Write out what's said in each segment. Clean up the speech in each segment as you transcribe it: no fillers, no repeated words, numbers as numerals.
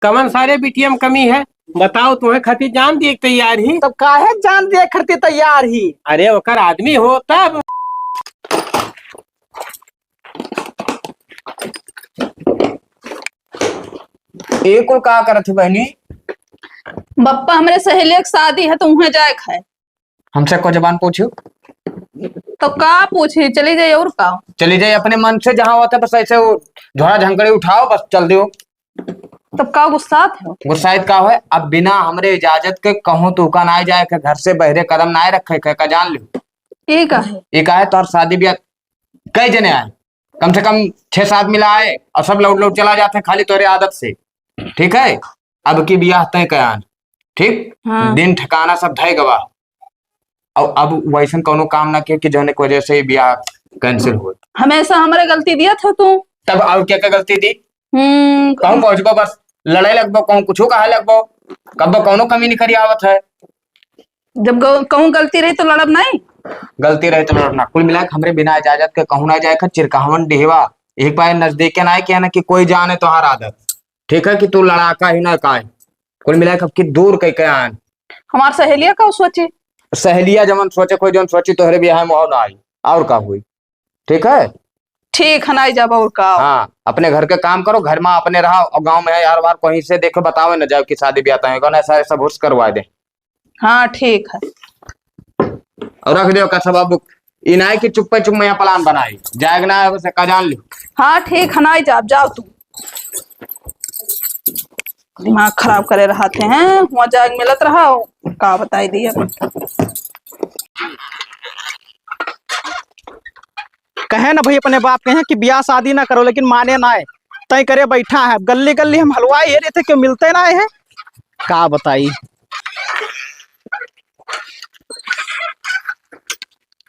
कमन सारे बीटीएम कमी है। बताओ तुम्हें खातिर जान दिए तैयार ही। तब काहे जान दिए खरते तैयार ही। अरे ओकर आदमी हो तब। ये को का करत है बहनी? बप्पा हमरे सहेली की शादी है तो वहां जाए है। हमसे को जबान पूछो तो का पूछी, चली जाइए और का। चली जाए अपने मन से, जहां होता है बस ऐसे वो झोड़ा झंकड़ी उठाओ बस चल दियो। तब का गुस्सा थे। गुस्साइत का है? अब बिना हमरे इजाजत के कहूं तू का ना जाए के घर से बहरे कदम ना रखे का जान लो। ठीक है। एक आए तो और शादी ब्याह कई जने आए, कम से कम 6-7 मिला आए और सब लौट लौट चला जाते हैं खाली तोरे आदत से। ठीक है, अब की ब्याह तय कयान ठीक। हाँ। दिन ठिकाना सब धय गवा और अब वैसन कोनो काम ना किया कि जोने की वजह से ब्याह कैंसिल हो। हमेशा हमारे गलती दिया था तू। तब और क्या क्या गलती दी? कहूँ कहूं पहुंचबो बस लड़ाई लगबो, कहूं कुछ कहा लगबो, कब कोनो कमी नहीं करी आवत है। जब कहूँ गलती रही तो लड़ब नहीं। गलती रहे तो लड़ना। कुल मिला के हमरे बिना इजाजत के कहूं ना जाए खा चिरकावन डेहवा एक बार नजदीक के ना आए क्या ना कि कोई जाने तो हर आदत। ठीक है कि तू लड़ाका ही ना का। कुल मिला के अब की दूर कई के आन। हमार सहेलिया का सोची। सहेलिया जमन सोचे कोई जन सोची तोहरे ब्याह में ना आई और का हुई। ठीक है, ठीक है, ना जब और का। हाँ अपने घर के काम करो, घर में अपने रहो और गांव में यार बार कहीं से देखो बतावे न जाओ कि शादी ब्याह तय कौन ऐसा ऐसा भुस करवा दे। हाँ ठीक है। और रख दियो का सब इनाय की चुप्पे चुप में प्लान बनाई जाएग ना है उसे का जान ली। हाँ ठीक है, ना जाब जाओ तू। दिमाग खराब करे रहते हैं, वहाँ जाग मिलत रहा का बताई दिया। कहे ना भाई अपने बाप कहे कि ब्याह शादी ना करो, लेकिन माने ना है तय करे बैठा है। गली गली हम हलवाई ये रहे थे क्यों मिलते ना है का बताई।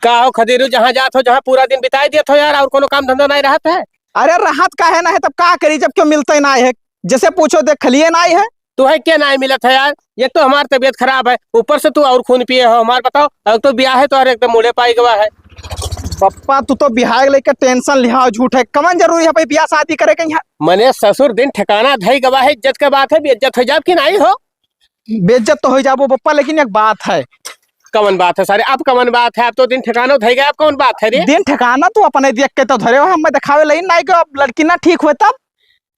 का हो खदेरू, जहाँ जात हो जहाँ पूरा दिन बिताई दिया हो यार, और कोनो काम धंधा नहीं रहता है। अरे राहत का है ना है तब का करी जब क्यों मिलते ना है। जैसे पूछो देख खलिए ना है। तू है क्या नहीं मिलत है यार। ये तो हमारी तबीयत खराब है, ऊपर से तू और खून पिए हो। हमार बताओ अब तो ब्याह है तो और एकदम मुड़े पाई गवा है। पप्पा तू तो बिहार लेकर टेंशन लिहा झूठ है। कमन जरूरी है भाई ब्याह शादी करे के यहाँ। मने ससुर दिन ठिकाना धई गवा है, इज्जत का बात है, बेइज्जत हो जाब कि नहीं हो। बेइज्जत तो हो जाबो पप्पा, लेकिन एक बात है। कमन बात है सारे, अब कमन बात है। अब तो दिन ठिकाना धई गया, अब कौन बात है रे। दिन ठिकाना तू अपने देख के तो धरे हो, हम दिखावे लई नहीं कि अब लड़की ना ठीक हो तब।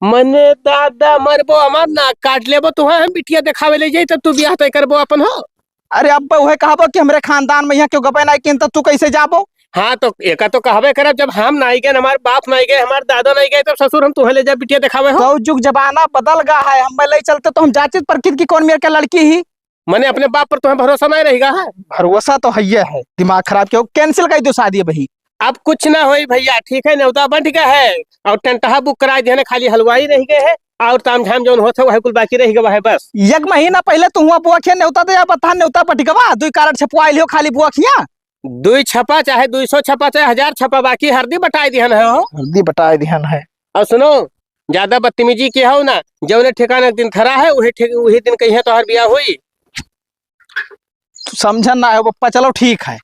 मने दादा मरबो हमार नाक काट लेबो तू। हम बिटिया दिखावे ले जाई तब तू ब्याह तय करबो अपन हो। अरे अब वह कहबो कि हमरे खानदान में यहाँ क्यों गबे नहीं किन, तू कैसे जाबो। हाँ तो एका तो कहबे करब, जब हम नहीं गए, हमारे बाप नहीं गए, हमारे दादा नहीं गए, तब ससुर हम तुम्हें ले जा बिटिया दिखावे हो। तो जुग जमाना बदल गया है, हम ले चलते तो हम जाचित परखित की कौन मेरे के लड़की ही। मने अपने बाप पर तुम्हें भरोसा नहीं रहेगा है। भरोसा तो है दिमाग खराब क्यों कैंसिल कर दो शादी भाई। अब कुछ ना होई भैया, ठीक है, न्योता बंट गया है और टेंटहा बुक करा दिया, खाली हलवाई रह गए है और ताम झाम जो होता है कुल बाकी रह गया है बस। एक महीना पहले तू हुआ बुआ खिया न्योता दे बता न्योता पटिकवा दुई कारण छपवाई लियो खाली बुआ खिया। 2 छपा चाहे 200 छपा चाहे 1000 छपा, बाकी हरदी बटाई दिहन है हो। हल्दी बटाए ध्यान है। और सुनो, ज्यादा बदतमीजी की हो ना, जौने ठिकाना दिन थरा है वही दिन कही है तो हर बिया हुई। समझन ना है पप्पा, चलो ठीक है।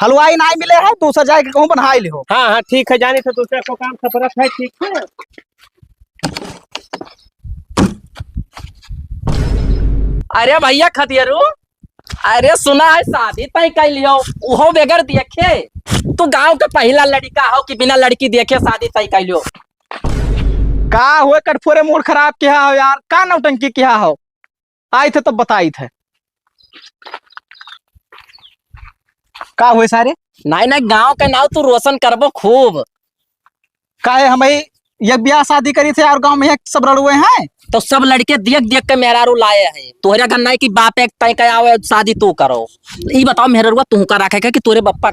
हलवाई नहीं मिले है, दूसरा जाए के कहूँ बनवाई लियो। हाँ हाँ ठीक है, जाने से दूसरे को काम सफरत है। ठीक है, अरे भैया खतियरू, अरे सुना है शादी तय कर लियो उहो बगैर देखे। तू गांव के पहला लड़का हो कि बिना लड़की देखे शादी तय कर लियो। का हुए कटफोरे मूड खराब किया हो यार, का नौटंकी किया हो। आए थे तो बताई थे का हुए सारे। नहीं नहीं, गांव का नाव तू रोशन करबो खूब। काहे हम ये ब्याह शादी करी थे और गांव में एक सब रड़ुए हैं। तो सब लड़के देख देख के मेहरारू लाए हैं, तोहरे घर नहीं कि बाप एक तय कर आवे शादी तू करो। ये बताओ मेहरुआ तू का रखे कि तोरे बप्पा।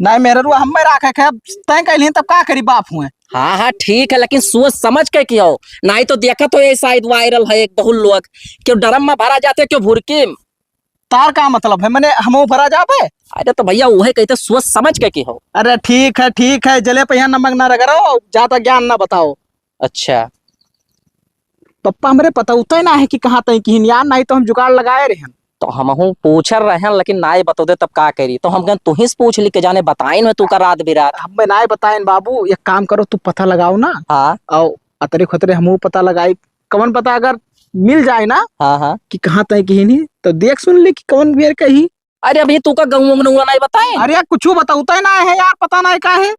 नहीं मेरे रुआ हम राखे है तय कैली तब का करी बाप हुए। हाँ हाँ ठीक है, लेकिन सोच समझ के किया हो। नहीं तो देखा तो ये शायद वायरल है एक बहुत लोग क्यों ड्रम में भरा जाते क्यों भुरकी। तार का मतलब है मैंने हम भरा जाबे। अरे तो भैया वही कहते सोच समझ के की हो। अरे ठीक है जले पे यहाँ नमक ना रगड़ो, ज्यादा ज्ञान ना बताओ। अच्छा पप्पा हमरे पता उतना ना है कि कहाँ तय की यार, नहीं तो हम जुगाड़ लगाए रहे। तो हम पूछ रहे हैं लेकिन नाई बतो दे तब का करी। तो हम तू ही पूछ ली के जाने बताइन में तू का रात बिरात। हम नाई बताएं बाबू, एक काम करो तू पता लगाओ ना। हाँ और अतरे खतरे हम पता लगाई कवन पता, अगर मिल जाए ना हाँ हाँ। कि कहाँ तय कही नहीं तो देख सुन ले कि कौन बेर कही। अरे अभी तू का गऊ नहीं बताए। अरे कुछ बताऊता ना है यार, पता नहीं का है।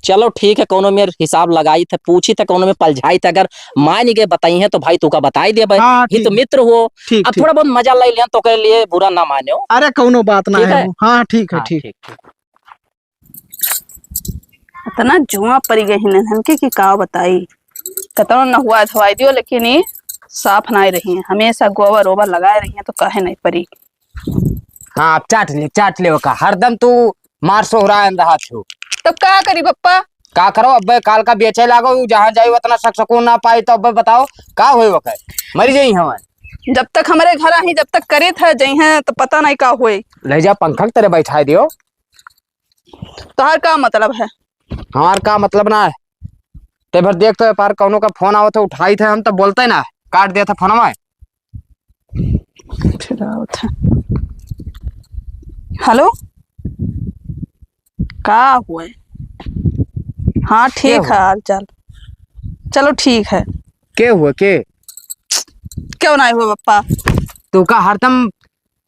चलो ठीक है, कोनो में हिसाब लगाई थे, पूछी थे, कोनो में पलझाई थे, अगर मान गए बताई है तो भाई तू का बताई दे भाई। हाँ, ही तो मित्र हो। ठीक अब ठीक। थोड़ा बहुत मजा ले लिया तो के लिए बुरा ना मानो। अरे कौनो बात ना ठीक है है? वो। हाँ ठीक है हाँ, ठीक। ठीक। इतना जुआ पड़ी गई नहन के कि का बताई। कतनो न हुआ धोवाई दियो, लेकिन ये साफ ना रही है, हमेशा गोबर ओबर लगाए रही है तो कहे नहीं पड़ी। हाँ अब चाट ले का हरदम तू मार सोहरा रहा थू। तब क्या करी पप्पा। का करो अब काल का बेचे लागो, जहाँ जाई उतना सकून ना पाई तो अब बताओ का होए वक़्त मरी जाई हम। जब तक हमारे घर आई, जब तक करे था जई है तो पता नहीं का हुए। ले जा पंखा तेरे बैठा दियो। तोहर का मतलब है। हमार का मतलब ना है। ते भर देख तो पार कौनो का फोन आवत है उठाई थे, हम तो बोलते ना काट दिया था फोन में। हेलो का हुए। हाँ ठीक है हाल चाल। चलो ठीक है। के हुआ के क्यों ना हुआ पप्पा। तू का हरदम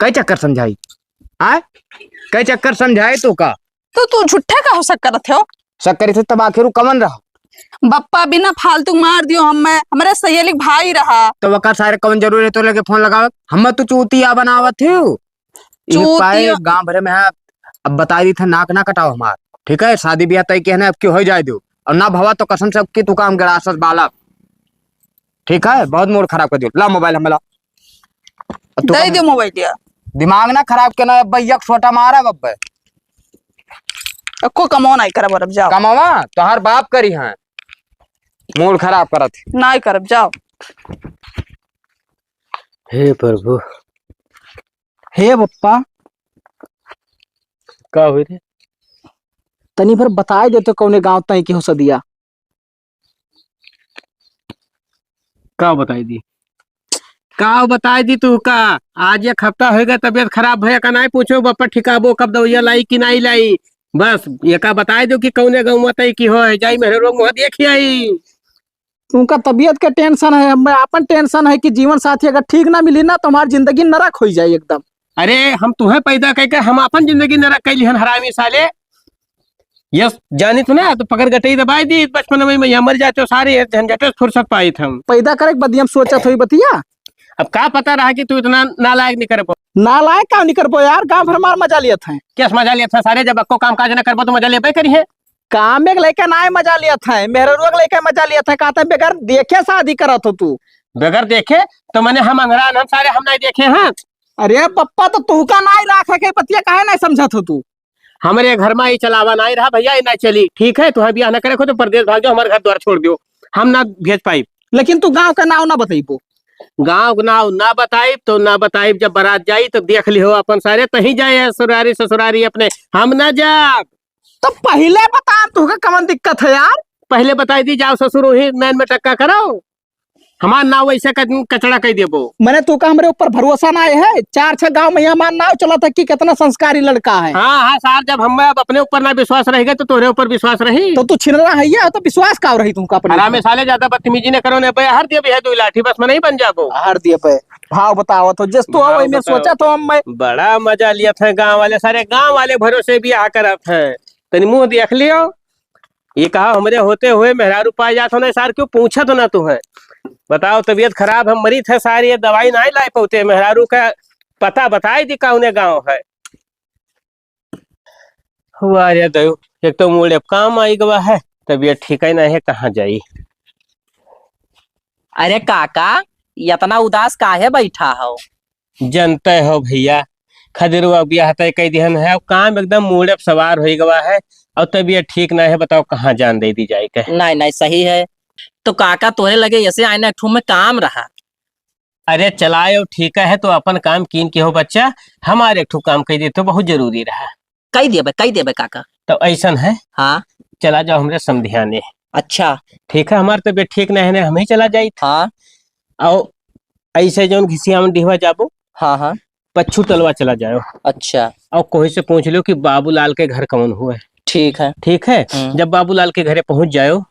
कई चक्कर समझाई आय, कई चक्कर समझाए तू का। तो तू झूठे का हो सकता थे हो। शक्कर थे तब आखिर कमन रहा। बप्पा बिना फालतू मार दियो हमें, हमारे सहेली भाई रहा। तो वक़्त सारे कमन जरूरी है तो लगे फोन लगावे। हम तो चूतिया बनावत थे चूतिया? गांव भरे में है। अब बता दी था नाक ना कटाओ हमार, ठीक है। शादी ब्याह तय कहना अब क्यों हो जाए दो, और ना भवा तो कसम से अब की तू काम गिरासस बालक, ठीक है। बहुत मूड खराब कर दियो। ला मोबाइल हमला दे दियो मोबाइल दिया। दिमाग ना खराब के ना भैया छोटा मारा बब्बे। को कमो नहीं करब अब जाओ। कमावा तो हर बाप करी है, मूड खराब करत। नहीं करब जाओ। हे प्रभु हे बप्पा का हुई रे। तनी भर बताए दे तो कौने गांव तय की हो सदिया। का बताई दी, का बताई दी तू का। आज एक हफ्ता हो गया तबियत खराब भैया का नहीं पूछो बप्पा ठिकाबो कब दवाइया लाई कि नहीं लाई। बस ये का बताई दो कि कौने गाँव में तय की हो जाई मेरे रोग मुँह देखी आई। उनका तबीयत के टेंशन है, हमें अपन टेंशन है कि जीवन साथी अगर ठीक ना मिली ना तो हमारी जिंदगी नरक हो जाए एकदम। अरे हम तुम्हें पैदा करके हम अपन जिंदगी नरक कैली हन हरामी साले। यस जानी तो ना तो पकड़ गटई दबाई दी बचपन में मैं मर जाते हो सारे झंझटे से फुर्सत पाई थे हम। पैदा करे के बदी हम सोचत हुई बतिया। अब का पता रहा कि तू इतना नालायक नहीं कर पाओ। नालायक काम नहीं कर पो यार, गांव भर मार मजा लिया था। क्या मजा लिया था सारे, जब अक्को काम काज न कर पाओ तो मजा ले करी है। काम एक लेके ना मजा लिया था, मेरे रोग लेके मजा लिया था। कहता बेगर देखे शादी करत हो तू। बगैर देखे तो मैंने हम अंगरान हम सारे हम नहीं देखे हैं। अरे पप्पा तो तू का ना राखे के पतिया काहे नहीं समझत हो तू। हमारे घर में ही चलावा नहीं रहा भैया, ये नहीं चली ठीक है। तुम्हें ब्याह न करे तो परदेश भाग जाओ, हमारे घर द्वार छोड़ दो, हम ना भेज पाई। लेकिन तू गांव का नाव ना बताइबो। गाँव नाव ना बताई तो ना बताई, जब बारात जाई तो देख लियो अपन सारे तही जाए ससुरारी ससुरारी अपने, हम ना जा। तो पहले बता तू का कमन दिक्कत है यार। पहले बताई दी जाओ ससुर वही नैन में टक्का करो, हमार नाव वैसे कचड़ा कह देबो। मैंने तू का हमारे ऊपर भरोसा ना है। 4-6 गांव में हमारा नाव चला था कि कितना संस्कारी लड़का है। हाँ हाँ सार, जब हम अब अपने ऊपर ना विश्वास रहेगा तो तोरे ऊपर विश्वास रही। तो तू छिनरा है ये तो विश्वास का रही तुमका अपने हरामे साले ज्यादा बदतमीजी न करो, ने हर दिया भी है 2 लाठी बस में नहीं बन जाबो। हर दिए पे भाव बताओ तो जिस तू भाव वही में बताओ। सोचा तो हम मैं बड़ा मजा लिया था गांव वाले सारे, गांव वाले भरोसे भी आ कर तनी मुंह देख लियो। ये कहा हमरे होते हुए मेहरारू पाए जात हो सार, क्यों पूछा तो ना तू है। बताओ तबीयत खराब हम मरी थे सारी, ये दवाई नहीं ला पाते, मेहरारू का पता बताई दी कौने गांव है। हुआ रे दयो, एक तो मूड काम आई गवा है, तबीयत ठीक ही नहीं है, कहाँ जाई। अरे काका इतना उदास काहे बैठा हो। जनते हो भैया खदरुआ ब्याह तय कई दिन है, काम एकदम मूड सवार हो गवा है और तबीयत ठीक नहीं है। बताओ कहाँ जान दे दी जाए के। नहीं नहीं सही है। तो काका तोरे लगे ऐसे आईना ठू में काम रहा। अरे चलाए ठीक है तो अपन काम कीन के हो बच्चा, हमारे एक ठू काम कह दे तो बहुत जरूरी रहा। कई देबे काका। तो ऐसा है हाँ चला जाओ हमरे समधियाने। अच्छा ठीक है, हमारे तबीयत ठीक नहीं है, हम ही चला जाई। हाँ और ऐसे जो घिसिया में डिहवा जाबो, हाँ हाँ पच्छू तलवा चला जाओ अच्छा और कोई से पूछ लो कि बाबूलाल के घर कौन हुआ है। ठीक है। ठीक है, जब बाबूलाल के घरे पहुंच जाओ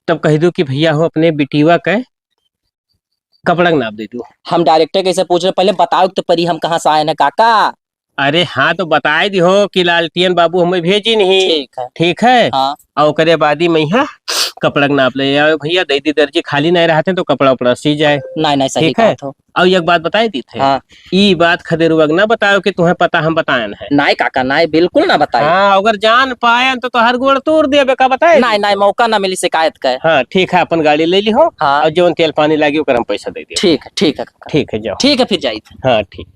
तब कह दो कि भैया हो अपने बिटिवा के कपड़ा नाप दे तू। हम डायरेक्टर कैसे पूछ रहे, पहले बताओ तो परी हम कहाँ से आए ना काका। अरे हाँ तो बताए दी हो कि लालटियन बाबू हमें भेजी नहीं। ठीक है। ठीक है। हाँ और करे बादी मैया कपड़ा नाप ले यार भैया, दैती दर्जी खाली नहीं रहते तो कपड़ा उपड़ा सी जाए। नहीं नहीं सही ठीक है। कहा। और एक बात बताई दी थे। हाँ ई बात खदेरुवग ना बताओ कि तुम्हें पता हम बतायन है। नहीं काका नहीं, बिल्कुल ना बताइए। हाँ अगर जान पायन तो हर गोड़ तोड़ दिया का बताए। नहीं नहीं, मौका ना मिली शिकायत का। हाँ ठीक है, अपन गाड़ी ले ली हो। हाँ और जो तेल पानी लगी ओकर हम पैसा दे दियो। ठीक है ठीक है काका। ठीक है जाओ। ठीक है फिर जाइए। हाँ ठीक।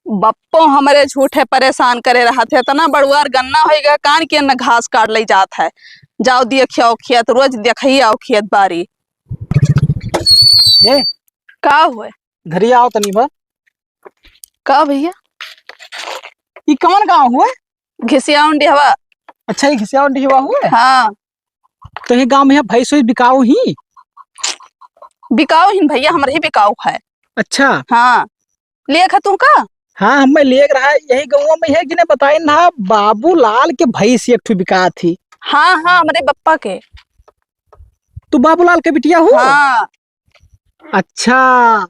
बप्पो हमारे झूठे परेशान करे रहा थे, इतना बड़ुआर गन्ना होएगा कान के न घास काट ले जात है। जाओ देखियो खेत, रोज देखिए आओ खेत बारी। ए का हुए? घरी आओ तनी बा। का भैया? ये कौन गाँव हुए? घिसिया हवा। अच्छा ये घिसिया हुआ हुए। हाँ तो ये गाँव में भैंस बिकाऊ ही। बिकाऊ हिन भैया, हमारे ही बिकाऊ है। अच्छा हाँ ले खा तू का। हाँ हमें लेग रहा है यही गाँव में है, जिन्हें बताई ना बाबू लाल के भैंस एक ठो बिका थी। हाँ हाँ हमारे बप्पा के। तू बाबूलाल के बिटिया हुआ? हाँ अच्छा।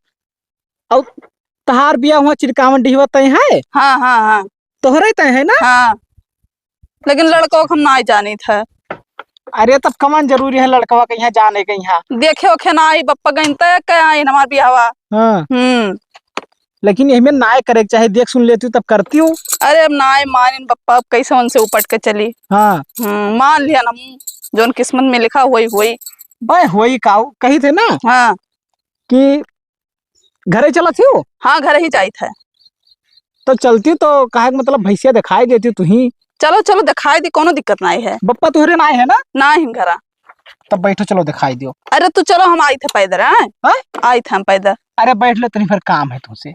और तहार बिया हुआ चिरकावन डिहवा तय है? हाँ हाँ हाँ तोहरे तय है ना? हाँ लेकिन लड़कों को हम ना जानी था। अरे तब कमान जरूरी है लड़कवा के यहाँ जाने के यहाँ। देखे ओखे ना आई बप्पा गई तय क्या आई हमार बियावा। हाँ लेकिन यही में नाय करे के चाहे, देख सुन लेती हूँ तब करती हूँ। अरे अब ना मान बप्पा, अब कैसे उनसे उपट के चली। हाँ मान लिया ना, जो किस्मत में लिखा हुई हुई। भाई हुई काऊ कही थे ना हाँ कि घरे चला थी वो। हाँ घर ही जाई था। तो चलती तो काहे के मतलब भैंसिया दिखाई देती तू ही। चलो चलो दिखाई दी, कोनो दिक्कत नहीं है। बप्पा तुहरे नाय है ना? ना ही घरा। तब बैठो चलो दिखाई दियो। अरे तू चलो, हम आई थे पैदल। हाँ? आई थे हम पैदल। अरे बैठ लो, तनी फिर काम है तुमसे।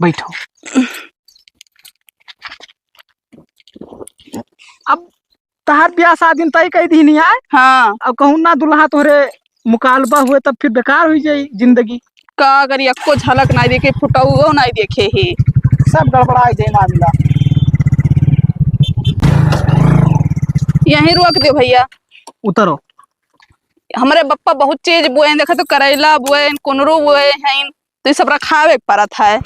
बैठो। अब तहार ब्याह शादी तय कई दी नहीं आए। हाँ अब कहूँ ना दुल्हा तोहरे मुकालबा हुए तब फिर बेकार हुई जाई जिंदगी। का अगर को झलक नहीं देखे, फुटाऊ नहीं देखे ही, सब गड़बड़ा जाए मामला। यहीं रोक दे भैया। उतरो। हमारे बप्पा बहुत चीज बोए, देखा तो करेला बोए, कुनरू बोए हैं, तो ये सब रखावे पड़त है।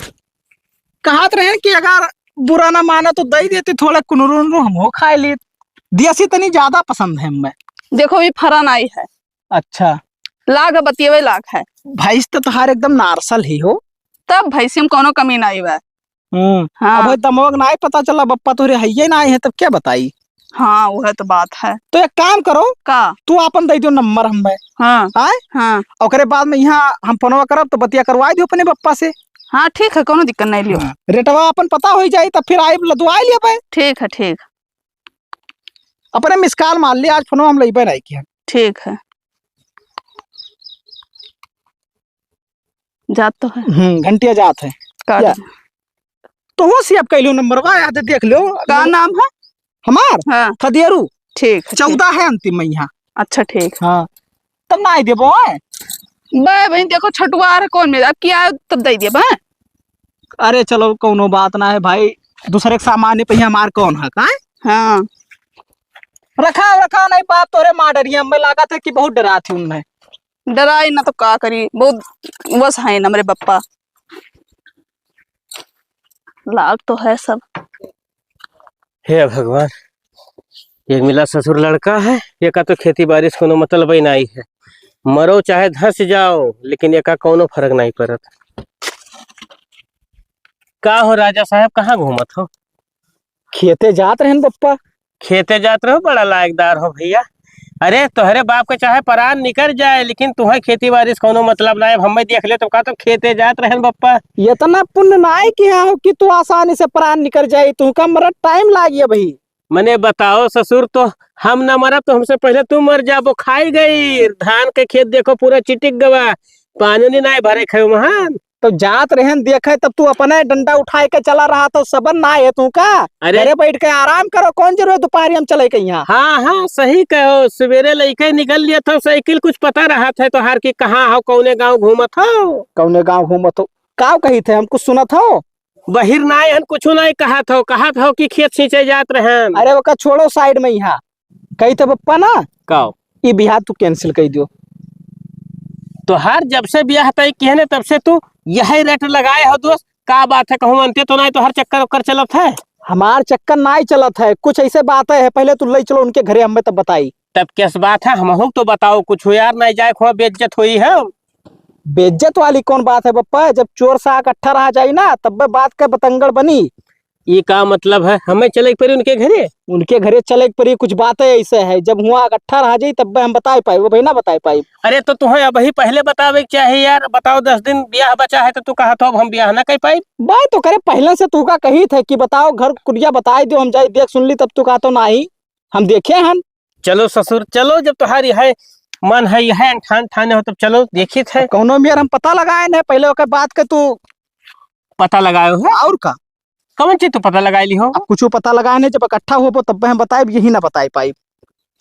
कहत रहे कि अगर बुरा ना माना तो दई देते थोड़ा कुनरू हम हो खाए ली। दियासी तनी ज्यादा पसंद है हमें। देखो भी फरन आई है। अच्छा लाग बतिये लाग है। भैंस तो तुहार एकदम नारसल ही हो। तब भैंसी में कोनो कमी नहीं हुआ। हाँ अब दमोग ना पता चला बप्पा तुहरे है ना है तब क्या बताई। हाँ वह तो बात है। तो एक काम करो, का तू अपन दे दियो नंबर हमें। हाँ आए हाँ ओकरे बाद में यहाँ हम फोनवा करब तो बतिया करवा दियो अपने बप्पा से। हाँ ठीक है, कोनो दिक्कत नहीं लियो। रेटवा अपन पता हो जाए तब फिर आए लदवा लिया पे। ठीक है ठीक। अपने मिसकाल मार लिया, आज फोनवा हम लइबे नहीं किया। ठीक है जात तो है। घंटिया जात है। काट या। तो हो सी अब कैलो नंबरवा याद देख लो। का नाम है? हमार हाँ खदियरू। ठीक है 14 है अंतिम में यहाँ। अच्छा ठीक। हाँ तब ना आई देबो। बाय बहन देखो छठुआ है कौन में, अब क्या तब दे दिया बा। अरे चलो कोनो बात ना है भाई, दूसरे के सामान पे हमार कौन है का। हाँ रखा रखा नहीं बाप तोरे माँ डरिया, हमें लगा था कि बहुत डरा थी उनमें। डराई ना तो का करी, बहुत बस है ना मेरे बप्पा। लाग तो है सब। हे भगवान, एक मिला ससुर लड़का है, एक तो खेती बारिश कोनो मतलब ही नहीं है। मरो चाहे धस जाओ लेकिन एका कोनो फर्क नहीं पड़त। का हो राजा साहब, कहाँ घूमत हो? खेते जात रहन बप्पा। खेते जात रहो, बड़ा लायकदार हो भैया। अरे तोहरे बाप के चाहे परान निकल जाए लेकिन तुम्हें खेती बारिश कोनो मतलब ना है। हमें देख ले तो का तो खेते जात रहन बप्पा। ये तो ना पुण्य ना है कि हाँ कि तू आसानी से प्राण निकल जाए, तू का मरत टाइम लागिए भाई। मने बताओ ससुर, तो हम न मरब तो हमसे पहले तू मर जाबो। खाई गई धान के खेत देखो पूरा चिटिक गवा, पानी नहीं भरे खाओ महान। तो जात रहन देखे तब तू अपने डंडा उठाए के चला रहा तो सबन ना है तू का। अरे बैठ के आराम करो, कौन जरूरत दोपहर हम चले के यहाँ। हाँ हाँ सही कहो, सवेरे लइके निकल लिया था साइकिल, कुछ पता रहा था तो हार की कहाँ हो, कौने गांव घूमत हो। कौने गांव घूमत हो का कही थे, हम कुछ सुनत हो। बहिर नाय हन कुछ नहीं कहा था कि खेत सींचे जात रहन। अरे वो छोड़ो साइड में यहाँ कही थे पप्पा ना काओ ये बिहार तू कैंसिल कर दियो। तो हर जब से ब्याह तय किए ने तब से तू यही रेट लगाए हो दोस्त। का बात है कहूँ अंते तो नहीं तो हर चक्कर उक्कर चलत है। हमार चक्कर ना ही चलत है, कुछ ऐसे बातें है, पहले तू ले चलो उनके घरे, हमें तब बताई। तब कैस बात है हम तो बताओ कुछ हो यार, नहीं जाए खो बेइज्जत हुई है। बेइज्जत वाली कौन बात है पप्पा, जब चोर साग अट्ठा रहा जाई ना तब बात का बतंगड़ बनी। ये का मतलब है हमें चले पड़ी उनके घरे। उनके घरे चले के परी, कुछ बातें ऐसे है, जब हुआ इकट्ठा रह जाई तब हम बता पाई, वो भाई ना बता पाई। अरे तो तुम्हें अब ही पहले बतावे के चाहिए यार। बताओ 10 दिन ब्याह बचा है तो तू कहा तो अब हम ब्याह ना कर पाई। बात तो करे पहले से तू का कही थे कि बताओ घर कुड़िया बताई दो, हम जाई देख सुन ली, तब तू कहा तो नहीं हम देखे हम। चलो ससुर चलो, जब तुम्हारी है मन है यह ठान ठाने हो तब चलो देखिए थे। कौनो मेयर हम पता लगाए न पहले ओकर बात के तू पता लगायो है और का कौन चीज तू पता लगा ली हो। अब कुछ पता लगाए न, जब इकट्ठा हो तब हम बताए, यही ना बताई पाई।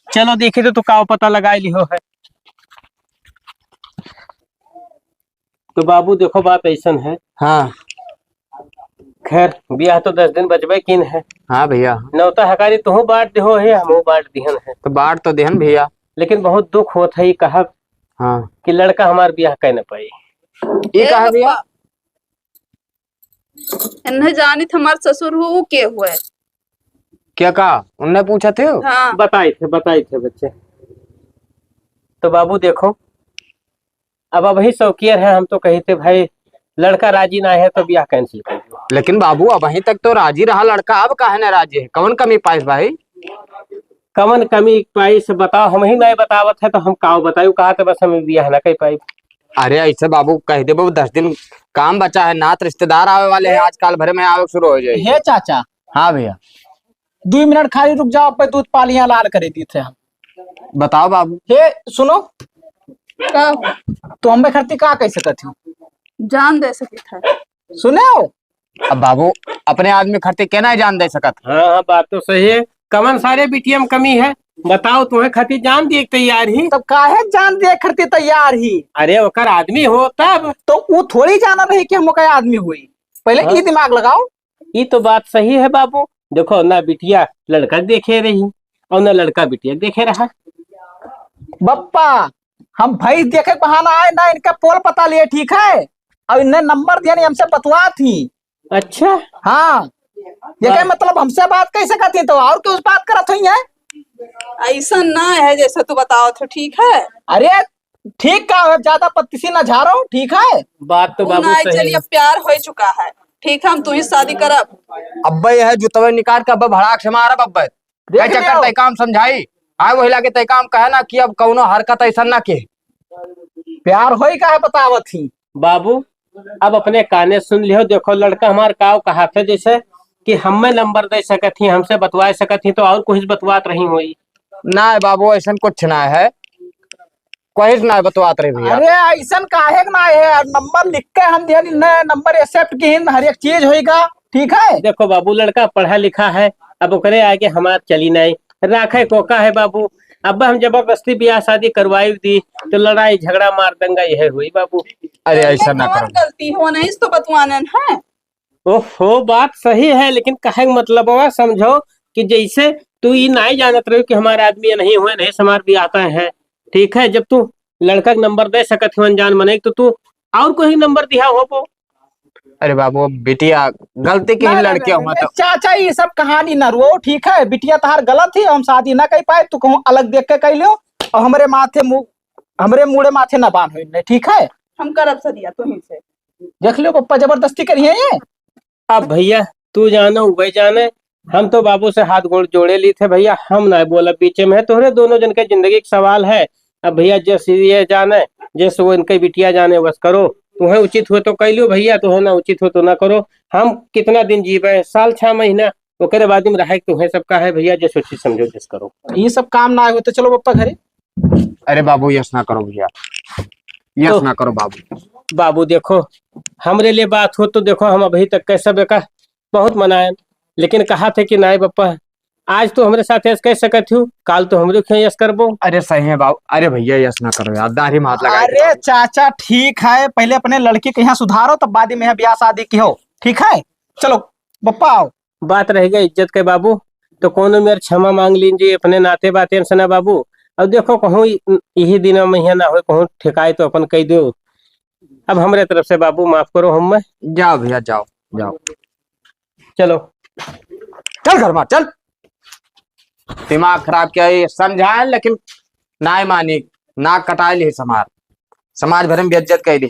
चलो देखे तो तू का पता लगा ली हो है। तो बाबू देखो बात ऐसा है। हाँ खैर ब्याह तो 10 दिन बचबे किन है। हाँ भैया, नौता हकारी तुहू बांट दे है हमहू बांट दिहन है। तो बाढ़ तो देहन भैया। लेकिन बहुत दुख होत है कहा हाँ कि लड़का हमार ब्याह कर न पाई। ये कहा भैया इन्हें जानी थे हमारे ससुर हो वो के हुए। क्या कहा उनने पूछा थे। हाँ बताए थे बच्चे। तो बाबू देखो अब ही शौकियर है, हम तो कही थे भाई लड़का राजी ना है तो ब्याह कैंसिल कर दो। लेकिन बाबू अब वहीं तक तो राजी रहा लड़का, अब काहे ना राजी है, कौन कमी पाइस भाई। कमन कमी पाई से बताओ, हम ही नहीं बतावत है तो हम काव बतायू कहा तो बस हमें ब्याह ना कर पाई। अरे ऐसे बाबू कह दे बाबू 10 दिन काम बचा है, नात रिश्तेदार आवे वाले हैं, आजकल भरे में आवे शुरू हो जाए। हे चाचा हाँ भैया 2 मिनट खाली रुक जाओ, पे दूध पालियां लाल करे दी थे हम। बताओ बाबू। हे सुनो, का हुआ? तो हम खर्ती का कैसे सकती हूँ जान दे सके था। सुने हो। अब बाबू अपने आदमी खर्चे कहना जान दे सकत। हाँ हाँ बात तो सही है। कमन सारे बिटिया में कमी है बताओ, तुम्हें खती जान दी तैयार ही। तब काहे जान दे खर्ती तैयार ही, अरे ओकर आदमी हो तब। तो वो थोड़ी जाना रही कि हम ओकर आदमी हुई, पहले हाँ। ये दिमाग लगाओ। ये तो बात सही है बाबू। देखो ना बिटिया लड़का देखे रही और ना लड़का बिटिया देखे रहा। बप्पा हम भाई देखे बहाना आए ना, इनका पोल पता लिए ठीक है, और इन्हें नंबर दिया नहीं हमसे बतवा थी। अच्छा हाँ ये क्या मतलब हमसे बात कैसे करती, तो और क्यों बात करत हुई है। ऐसा ना है जैसा तू बताओ तो ठीक है। अरे ठीक का है, ज्यादा पत्तीसी ना झाड़ो ठीक है। बात तो बाबू नहीं सही चलिए है। प्यार हो चुका है, ठीक है हम तू ही शादी करब। अब्बे यह जुतवे निकाल के अब्बा भड़ाक से मारब। अब्बे क्या देख चक्कर लियो। तय काम समझाई आए वही लागे तय काम कहे ना कि अब कौनो हरकत ऐसा ना के। प्यार होई का है बतावत थी। बाबू अब अपने काने सुन लियो। देखो लड़का हमार काव कहा था जैसे कि हमें नंबर दे सकत थी, हमसे बतवा सकत थी, तो और कुछ बतवात रही हुई। ना बाबू ऐसा कुछ ना है, कोई ना बतवात रही भैया। अरे ऐसा काहे ना है, नंबर लिख के हम दिया नंबर एक्सेप्ट की हर एक चीज होएगा ठीक है। देखो बाबू लड़का पढ़ा लिखा है, अब ओकरे आगे हमार चली नहीं राखे कोका है बाबू। अब हम जबरदस्ती ब्याह शादी करवाई दी तो लड़ाई झगड़ा मार दंगा यह हुई बाबू। अरे ऐसा ना और करो। गलती हो नहीं तो बतवाने है। ओहो बात सही है, लेकिन कहे का मतलब हुआ समझो कि जैसे तू ये नहीं जानत रही कि हमारे आदमी नहीं हुए नहीं समार भी आता है। ठीक है जब तू लड़का का नंबर दे सकत हो अनजान मने तो तू और कोई नंबर दिया हो पो। अरे बाबू बिटिया गलती की ही लड़कियां हुआ तो चाचा ये सब कहानी न रो ठीक है, बिटिया तहार गलत थी, हम शादी ना कर पाए, तू कहूँ अलग देख के कह लियो, और हमरे मुड़े माथे ना बांध हुई ठीक है। हम करब सदिया तू ही से। देख लियो पप्पा जबरदस्ती करिए ये। अब भैया तू जानो वही जाने, हम तो बाबू से हाथ गोड़ जोड़े ली थे भैया, हम ना बोला पीछे में है, तोहरे दोनों जन के जिंदगी का सवाल है। अब भैया जैसे ये जाने जैसे वो इनके बिटिया जाने बस करो, तुम्हें उचित हो तो कह लो भैया, तुम्हें ना उचित हो तो ना करो। हम कितना दिन जीवे साल 6 महीना ओकरे बाद में रहे तुम्हें सबका है भैया, जैसे उचित समझो जिस करो। ये सब काम ना होते चलो पप्पा घरे। अरे बाबू यस ना करो भैया, यस तो- ना करो बाबू। बाबू देखो हमरे लिए बात हो तो देखो हम अभी तक कैसा बेका बहुत मनाए, लेकिन कहा थे कि नाई पप्पा आज तो हमारे साथ ऐसा कह सकत हूँ, काल तो हमरे क्यों यस करबो। अरे सही है बाबू, अरे भैया यस ना करो यार, दाढ़ी में हाथ लगा। अरे चाचा ठीक है, पहले अपने लड़की के यहाँ सुधारो तब बाद में यहाँ ब्याह शादी की हो ठीक है। चलो पप्पा आओ। बात रह गई इज्जत के बाबू, तो कोनो मेरे क्षमा मांग लीजिए अपने नाते बाते से ना बाबू। अब देखो कहूँ यही दिन में यहाँ ना हो कहूँ ठेकाए तो अपन कह दो। अब हमरे तरफ से बाबू माफ करो हम। जाओ भैया जाओ जाओ, चलो चल घर में चल। दिमाग खराब किया, ये समझाए लेकिन ना मानी, नाक कटाए ली समाज भर में बेइज्जत कर दी।